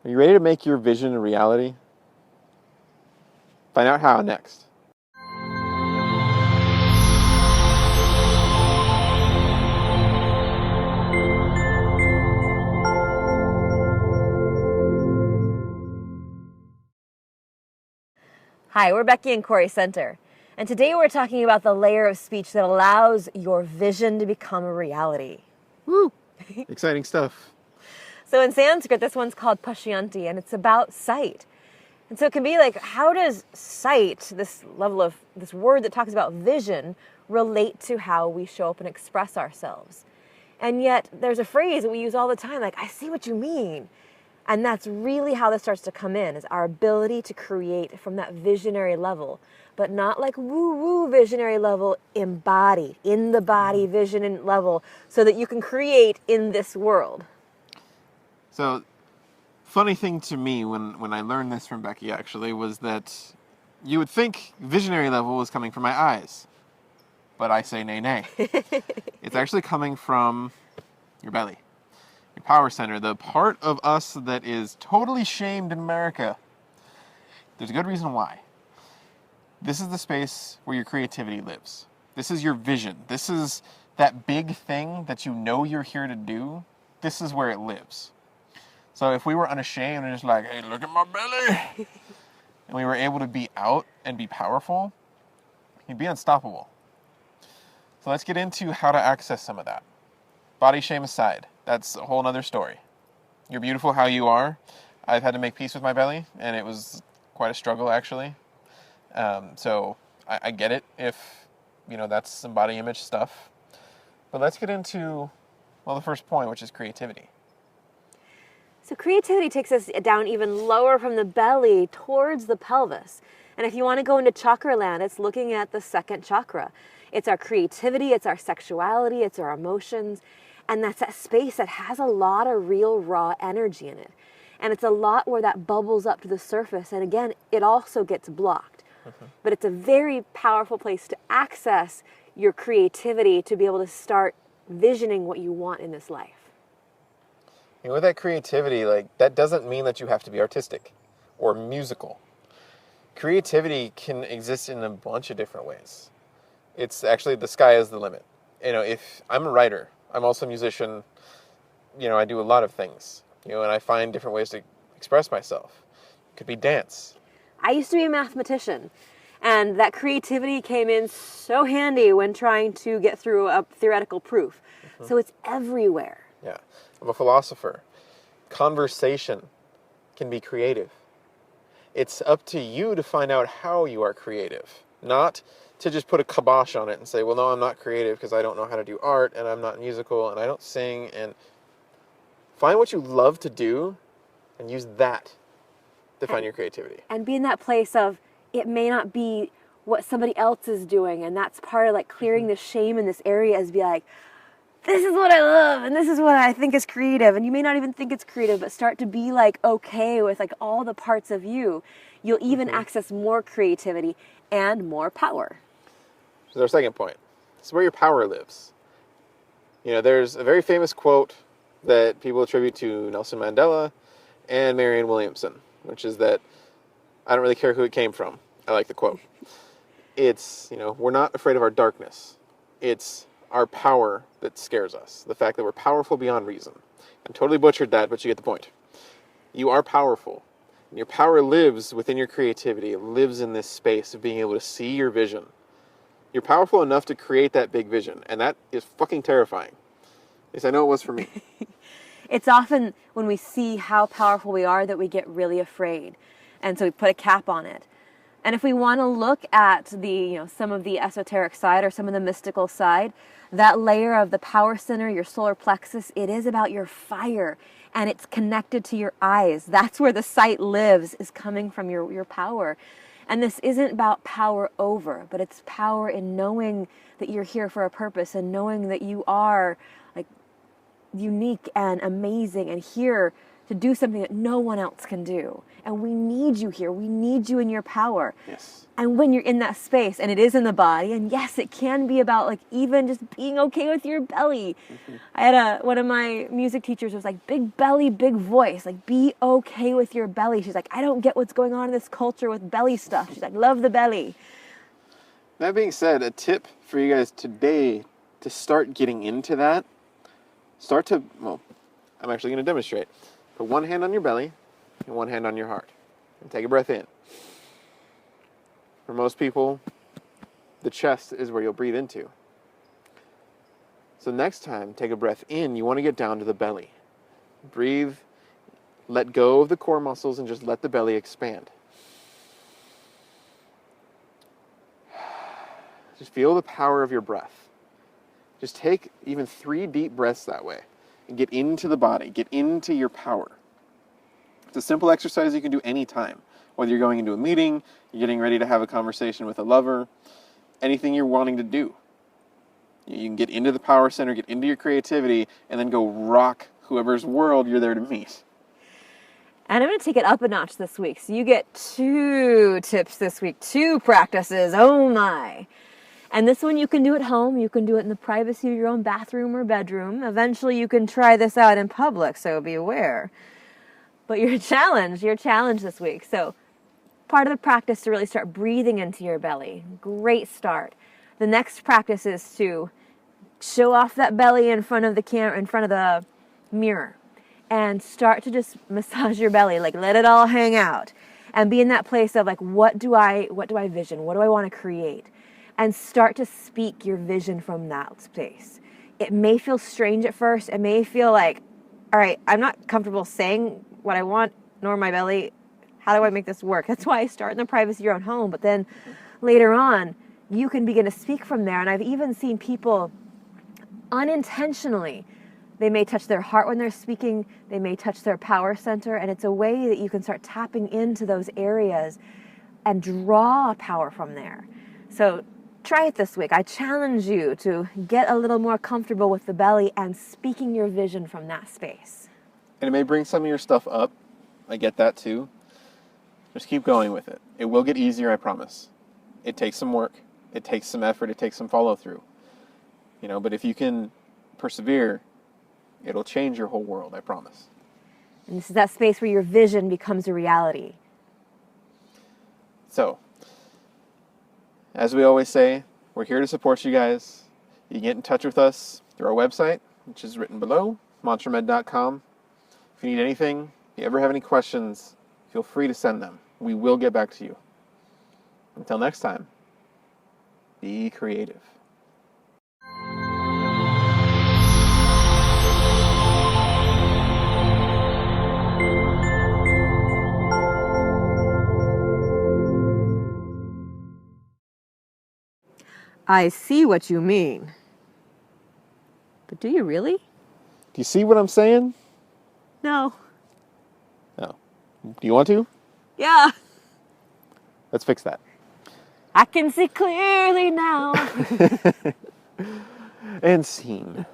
Are you ready to make your vision a reality? Find out how next. Hi, we're Becky and Corey Center, and today we're talking about the layer of speech that allows your vision to become a reality. Woo! Exciting stuff. So in Sanskrit, this one's called Pashyanti, and it's about sight. And so it can be like, how does sight, this level of this word that talks about vision, relate to how we show up and express ourselves? And yet there's a phrase that we use all the time, like, I see what you mean. And that's really how this starts to come in, is our ability to create from that visionary level, but not like woo-woo visionary level, embodied, in the body vision level, so that you can create in this world. So, funny thing to me when I learned this from Becky, actually, was that you would think visionary level was coming from my eyes. But I say nay, nay. It's actually coming from your belly. Your power center, the part of us that is totally shamed in America. There's a good reason why. This is the space where your creativity lives. This is your vision. This is that big thing that you know you're here to do. This is where it lives. So if we were unashamed and just like, hey, look at my belly, and we were able to be out and be powerful, you'd be unstoppable. So let's get into how to access some of that. Body shame aside, that's a whole nother story. You're beautiful how you are. I've had to make peace with my belly, and it was quite a struggle, actually. So I get it if, that's some body image stuff. But let's get into, the first point, which is creativity. So creativity takes us down even lower from the belly towards the pelvis. And if you want to go into chakra land, it's looking at the second chakra. It's our creativity, it's our sexuality, it's our emotions. And that's that space that has a lot of real raw energy in it. And it's a lot where that bubbles up to the surface. And again, it also gets blocked. But it's a very powerful place to access your creativity to be able to start visioning what you want in this life. With that creativity, that doesn't mean that you have to be artistic or musical. Creativity can exist in a bunch of different ways. It's actually, the sky is the limit. If I'm a writer, I'm also a musician, I do a lot of things, and I find different ways to express myself. It could be dance. I used to be a mathematician, and that creativity came in so handy when trying to get through a theoretical proof. So it's everywhere. Yeah. I'm a philosopher. Conversation can be creative. It's up to you to find out how you are creative, not to just put a kibosh on it and say, well, no, I'm not creative because I don't know how to do art, and I'm not musical, and I don't sing. And find what you love to do and use that to find your creativity. And be in that place of, it may not be what somebody else is doing, and that's part of clearing the shame in this area, is be like, this is what I love, and this is what I think is creative. And you may not even think it's creative, but start to be okay with all the parts of you. You'll even access more creativity and more power. So our second point. This is where your power lives. There's a very famous quote that people attribute to Nelson Mandela and Marianne Williamson, which is that, I don't really care who it came from. I like the quote. It's, we're not afraid of our darkness. It's our power that scares us. The fact that we're powerful beyond reason. I totally butchered that, but you get the point. You are powerful. And your power lives within your creativity. It lives in this space of being able to see your vision. You're powerful enough to create that big vision. And that is fucking terrifying. At least I know it was for me. It's often when we see how powerful we are that we get really afraid. And so we put a cap on it. And if we want to look at the, some of the esoteric side or some of the mystical side, that layer of the power center, your solar plexus, it is about your fire, and it's connected to your eyes. That's where the sight lives, is coming from your power. And this isn't about power over, but it's power in knowing that you're here for a purpose and knowing that you are unique and amazing and here to do something that no one else can do. And we need you here. We need you in your power. Yes. And when you're in that space, and it is in the body, and yes, it can be about like even just being okay with your belly. I had one of my music teachers was like, big belly, big voice. Like, be okay with your belly. She's like, I don't get what's going on in this culture with belly stuff. She's like, love the belly. That being said, a tip for you guys today to start getting into that, I'm actually going to demonstrate. Put one hand on your belly and one hand on your heart. And take a breath in. For most people, the chest is where you'll breathe into. So next time, take a breath in. You want to get down to the belly. Breathe, let go of the core muscles, and just let the belly expand. Just feel the power of your breath. Just take even 3 deep breaths that way and get into the body, get into your power. It's a simple exercise you can do anytime, whether you're going into a meeting, you're getting ready to have a conversation with a lover, anything you're wanting to do. You can get into the power center, get into your creativity, and then go rock whoever's world you're there to meet. And I'm going to take it up a notch this week. So you get 2 tips this week, 2 practices. Oh my. And this one you can do at home. You can do it in the privacy of your own bathroom or bedroom. Eventually you can try this out in public, so be aware. But your challenge this week. So part of the practice to really start breathing into your belly. Great start. The next practice is to show off that belly in front of the camera, in front of the mirror, and start to just massage your belly, like let it all hang out, and be in that place of like, what do I vision? What do I want to create? And start to speak your vision from that space. It may feel strange at first. It may feel like, all right, I'm not comfortable saying what I want, nor my belly. How do I make this work? That's why I start in the privacy of your own home. But then later on, you can begin to speak from there. And I've even seen people unintentionally, they may touch their heart when they're speaking. They may touch their power center. And it's a way that you can start tapping into those areas and draw power from there. So try it this week. I challenge you to get a little more comfortable with the belly and speaking your vision from that space. And it may bring some of your stuff up. I get that too. Just keep going with it. It will get easier, I promise. It takes some work. It takes some effort. It takes some follow through. But if you can persevere, it'll change your whole world, I promise. And this is that space where your vision becomes a reality. So, as we always say, we're here to support you guys. You can get in touch with us through our website, which is written below, mantramed.com. If you need anything, if you ever have any questions, feel free to send them. We will get back to you. Until next time, be creative. I see what you mean. But do you really? Do you see what I'm saying? No. No. Do you want to? Yeah. Let's fix that. I can see clearly now. And scene.